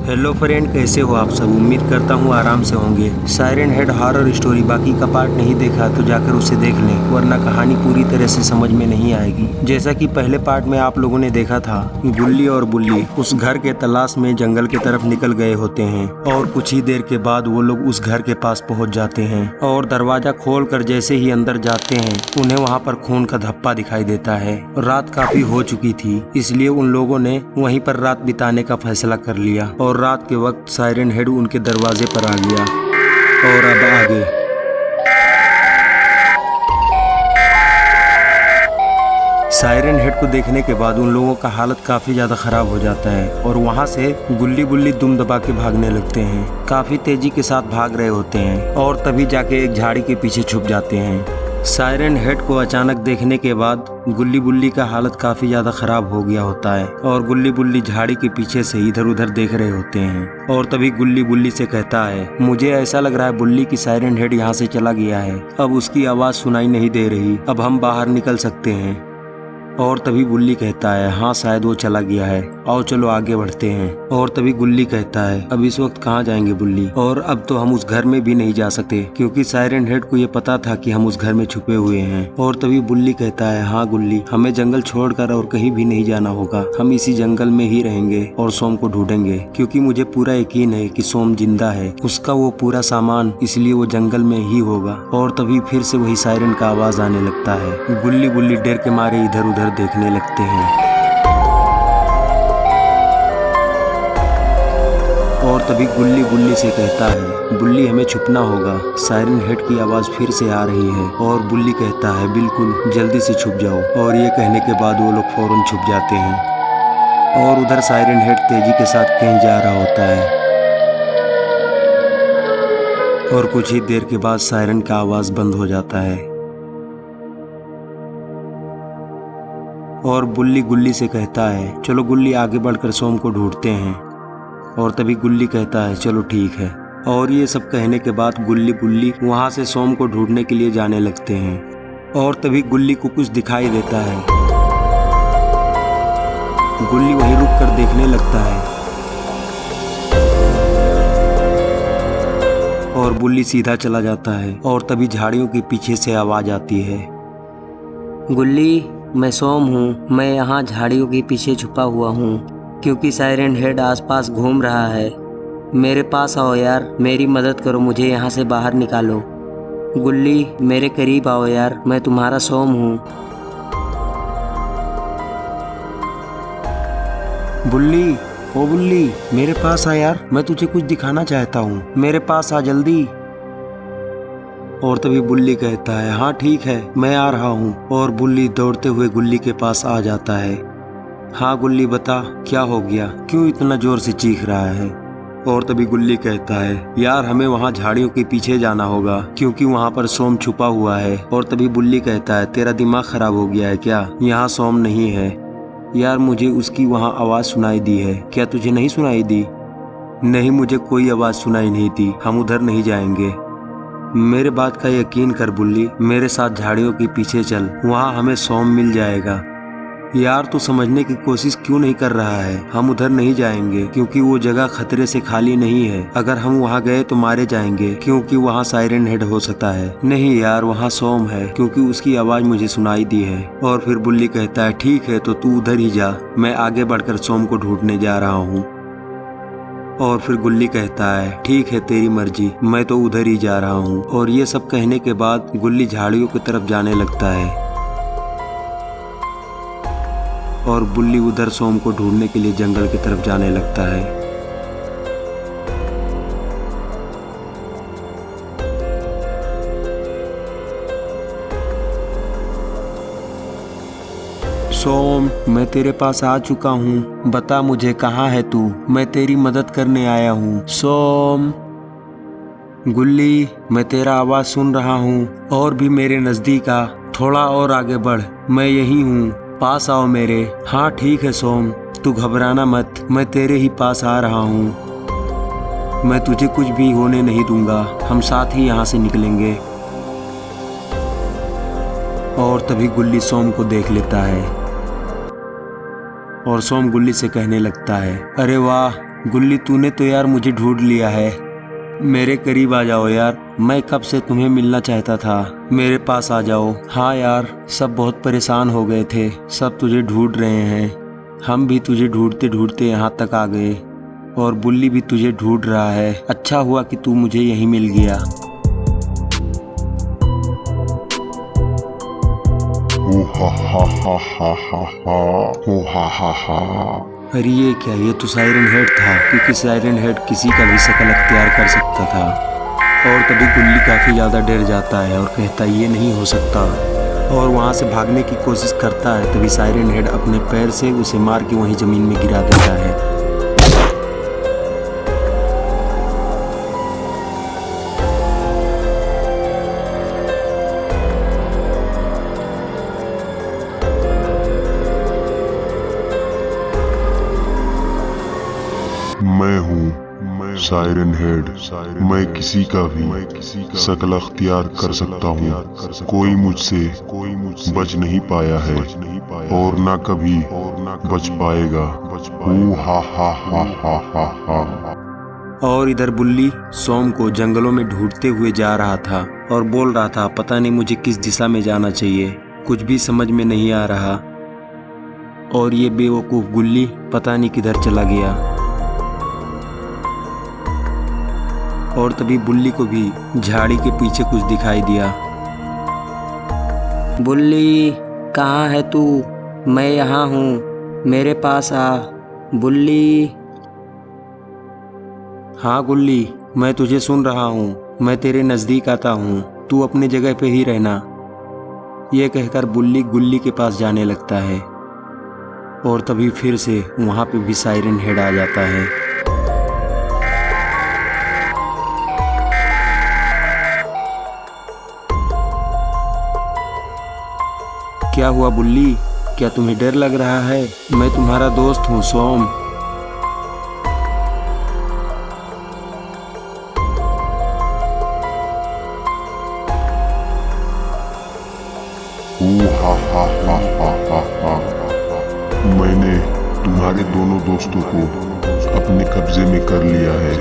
Hello friend, कैसे हो आप सब। उम्मीद करता हूँ आराम से होंगे। सायरन हेड हॉरर स्टोरी बाकी का पार्ट नहीं देखा तो जाकर उसे देख लें, वरना कहानी पूरी तरह से समझ में नहीं आएगी। जैसा कि पहले पार्ट में आप लोगों ने देखा था, गुल्ली और बुल्ली उस घर के तलाश में जंगल की तरफ निकल गए होते हैं और कुछ ही देर के बाद वो लोग उस घर के पास पहुँच जाते हैं और दरवाजा खोल कर जैसे ही अंदर जाते हैं उन्हें वहाँ पर खून का धब्बा दिखाई देता है। रात काफी हो चुकी थी, इसलिए उन लोगों ने वहीं पर रात बिताने का फैसला कर लिया और रात के वक्त सायरन हेड उनके दरवाजे पर आ गया। और अब आगे सायरन हेड को देखने के बाद उन लोगों का हालत काफी ज्यादा खराब हो जाता है और वहाँ से गुल्ली बुल्ली दुम दबा के भागने लगते हैं। काफी तेजी के साथ भाग रहे होते हैं और तभी जाके एक झाड़ी के पीछे छुप जाते हैं। सायरन हेड को अचानक देखने के बाद गुल्ली बुल्ली का हालत काफी ज्यादा खराब हो गया होता है और गुल्ली बुल्ली झाड़ी के पीछे से इधर उधर देख रहे होते हैं। और तभी गुल्ली बुल्ली से कहता है, मुझे ऐसा लग रहा है बुल्ली की सायरन हेड यहाँ से चला गया है, अब उसकी आवाज सुनाई नहीं दे रही, अब हम बाहर निकल सकते हैं। और तभी बुल्ली कहता है, हाँ शायद वो चला गया है, आओ चलो आगे बढ़ते हैं। और तभी गुल्ली कहता है, अब इस वक्त कहाँ जाएंगे बुल्ली, और अब तो हम उस घर में भी नहीं जा सकते क्योंकि सायरन हेड को ये पता था कि हम उस घर में छुपे हुए हैं। और तभी बुल्ली कहता है, हाँ गुल्ली, हमें जंगल छोड़कर और कहीं भी नहीं जाना होगा, हम इसी जंगल में ही रहेंगे और सोम को ढूंढेंगे क्योंकि मुझे पूरा यकीन है कि सोम जिंदा है, उसका वो पूरा सामान, इसलिए वो जंगल में ही होगा। और तभी फिर से वही सायरन का आवाज आने लगता है। गुल्ली बुल्ली डर के मारे इधर उधर देखने लगते हैं और तभी गुल्ली बुल्ली से कहता है, बुल्ली हमें छुपना होगा, सायरन हेड की आवाज फिर से आ रही है। और बुल्ली कहता है, बिल्कुल जल्दी से छुप जाओ। और ये कहने के बाद वो लोग फौरन छुप जाते हैं और उधर सायरन हेड तेजी के साथ कहीं जा रहा होता है और कुछ ही देर के बाद सायरन का आवाज बंद हो जाता है। और बुल्ली गुल्ली से कहता है, चलो गुल्ली आगे बढ़कर सोम को ढूंढते हैं। और तभी गुल्ली कहता है, चलो ठीक है। और ये सब कहने के बाद गुल्ली बुल्ली वहां से सोम को ढूंढने के लिए जाने लगते हैं। और तभी गुल्ली को कुछ दिखाई देता है। गुल्ली वहीं रुक कर देखने लगता है और बुल्ली सीधा चला जाता है। और तभी झाड़ियों के पीछे से आवाज आती है, गुल्ली मैं सोम हूँ, मैं यहाँ झाड़ियों के पीछे छुपा हुआ हूँ क्योंकि सायरन हेड आसपास घूम रहा है, मेरे पास आओ यार, मेरी मदद करो, मुझे यहाँ से बाहर निकालो। गुल्ली मेरे करीब आओ यार, मैं तुम्हारा सोम हूँ। बुल्ली, ओ बुल्ली मेरे पास आ यार, मैं तुझे कुछ दिखाना चाहता हूँ, मेरे पास आ जल्दी। और तभी बुल्ली कहता है, हाँ ठीक है मैं आ रहा हूँ। और बुल्ली दौड़ते हुए गुल्ली के पास आ जाता है। हाँ गुल्ली बता क्या हो गया, क्यों इतना जोर से चीख रहा है। और तभी गुल्ली कहता है, यार हमें वहाँ झाड़ियों के पीछे जाना होगा क्योंकि वहाँ पर सोम छुपा हुआ है। और तभी बुल्ली कहता है, तेरा दिमाग खराब हो गया है क्या, यहाँ सोम नहीं है। यार मुझे उसकी वहाँ आवाज सुनाई दी है, क्या तुझे नहीं सुनाई दी। नहीं मुझे कोई आवाज सुनाई नहीं दी, हम उधर नहीं जाएंगे। मेरे बात का यकीन कर बुल्ली, मेरे साथ झाड़ियों के पीछे चल, वहाँ हमें सोम मिल जाएगा। यार तू समझने की कोशिश क्यों नहीं कर रहा है, हम उधर नहीं जाएंगे क्योंकि वो जगह खतरे से खाली नहीं है, अगर हम वहाँ गए तो मारे जाएंगे क्योंकि वहाँ सायरन हेड हो सकता है। नहीं यार वहाँ सोम है क्योंकि उसकी आवाज मुझे सुनाई दी है। और फिर बुल्ली कहता है, ठीक है तो तू उधर ही जा, मैं आगे बढ़कर सोम को ढूंढने जा रहा हूँ। और फिर गुल्ली कहता है, ठीक है तेरी मर्जी, मैं तो उधर ही जा रहा हूँ। और ये सब कहने के बाद गुल्ली झाड़ियों की तरफ जाने लगता है और बुल्ली उधर सोम को ढूंढने के लिए जंगल की तरफ जाने लगता है। सोम मैं तेरे पास आ चुका हूँ, बता मुझे कहाँ है तू, मैं तेरी मदद करने आया हूँ। सोम। गुल्ली मैं तेरा आवाज सुन रहा हूँ और भी मेरे नजदीक आ, थोड़ा और आगे बढ़, मैं यही हूँ, पास आओ मेरे। हाँ ठीक है सोम, तू घबराना मत, मैं तेरे ही पास आ रहा हूँ, मैं तुझे कुछ भी होने नहीं दूंगा, हम साथ ही यहाँ से निकलेंगे। और तभी गुल्ली सोम को देख लेता है और सोम गुल्ली से कहने लगता है, अरे वाह गुल्ली तूने तो यार मुझे ढूंढ लिया है। मेरे करीब आ जाओ यार, मैं कब से तुम्हें मिलना चाहता था। मेरे पास आ जाओ। हाँ यार, सब बहुत परेशान हो गए थे, सब तुझे ढूंढ रहे हैं। हम भी तुझे ढूंढते ढूंढते यहाँ तक आ गए और बुल्ली भी तुझे ढूंढ रहा है। अच्छा हुआ कि तू मुझे यहीं मिल गया। ओ हा हा हा हा हा हा, ओ हा हा हा। अरे ये क्या, ये तो साइरन हेड था, क्योंकि साइरन हेड किसी का भी शकल अख्तियार कर सकता था। और तभी गुल्ली काफ़ी ज़्यादा डर जाता है और कहता है ये नहीं हो सकता, और वहाँ से भागने की कोशिश करता है। तभी साइरन हेड अपने पैर से उसे मार के वहीं ज़मीन में गिरा देता है। मैं हूँ साइरन हेड। मैं किसी का भी शकल अख्तियार कर सकता हूँ। कोई मुझसे बच नहीं पाया है और ना कभी बच पाएगा। ओ हा हा हा हा हा हा। और इधर बुल्ली सोम को जंगलों में ढूंढते हुए जा रहा था और बोल रहा था पता नहीं मुझे किस दिशा में जाना चाहिए, कुछ भी समझ में नहीं आ रहा। और ये बेवकूफ़ गुल्ली पता नहीं किधर चला गया। और तभी बुल्ली को भी झाड़ी के पीछे कुछ दिखाई दिया। बुल्ली कहाँ है तू? मैं यहाँ हूँ, मेरे पास आ। बुल्ली। हाँ गुल्ली, मैं तुझे सुन रहा हूँ, मैं तेरे नज़दीक आता हूँ, तू अपनी जगह पे ही रहना। ये कहकर बुल्ली गुल्ली के पास जाने लगता है और तभी फिर से वहाँ पे भी साइरन हेड आ जाता है। क्या हुआ बुल्ली, क्या तुम्हें डर लग रहा है? मैं तुम्हारा दोस्त हूँ सोम। ओ हा हा हा हा हा हा। मैंने तुम्हारे दोनों दोस्तों को अपने कब्जे में कर लिया है।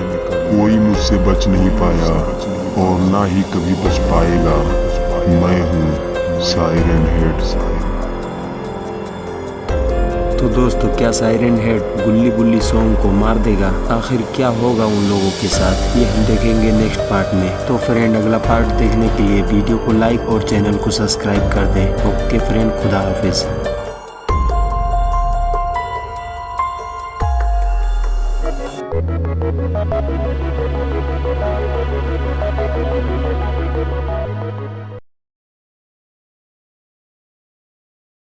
कोई मुझसे बच नहीं पाया और ना ही कभी बच पाएगा। मैं हूँ साइरन हेड। तो दोस्तों, क्या साइरन हेड गुल्ली बुल्ली सोम को मार देगा? आखिर क्या होगा उन लोगों के साथ, ये हम देखेंगे नेक्स्ट पार्ट में। तो फ्रेंड, अगला पार्ट देखने के लिए वीडियो को लाइक और चैनल को सब्सक्राइब कर दें। ओके फ्रेंड, खुदा हाफिज।